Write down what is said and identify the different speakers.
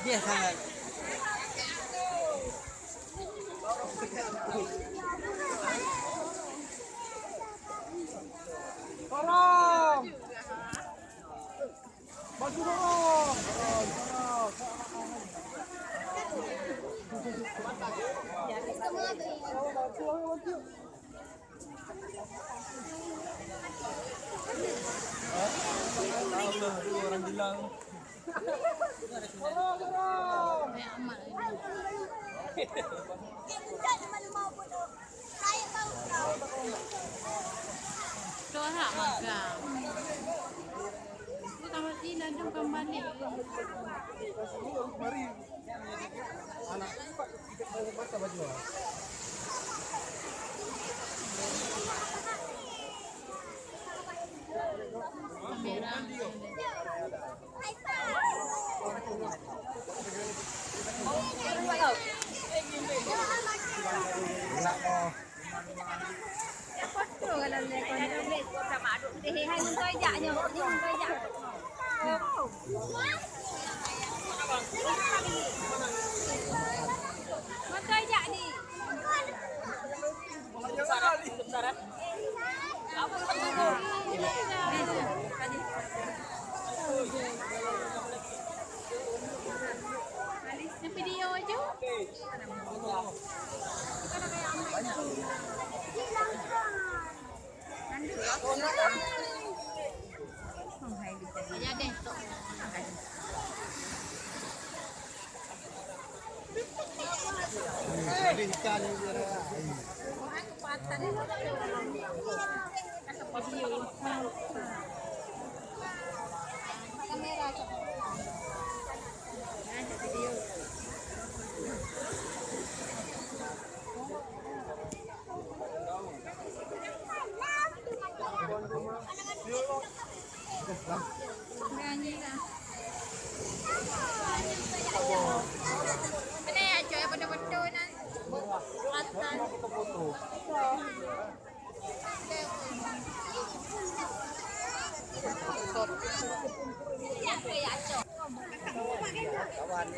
Speaker 1: Dia sangat. Tolong. Bantu tolong. Orang bilang. Tolong.
Speaker 2: Doa magang. Kita mesti lanjut kembali.
Speaker 1: Mari. Anak kita masa baju.
Speaker 2: Kamera. Foto kalau lekon ada sama aduk deh hai mun toi jak nyo ni mun toi jak. Mun toi jak ni. Besaran. Apa Alisnya video aja. Aja deh. Kamera. Video.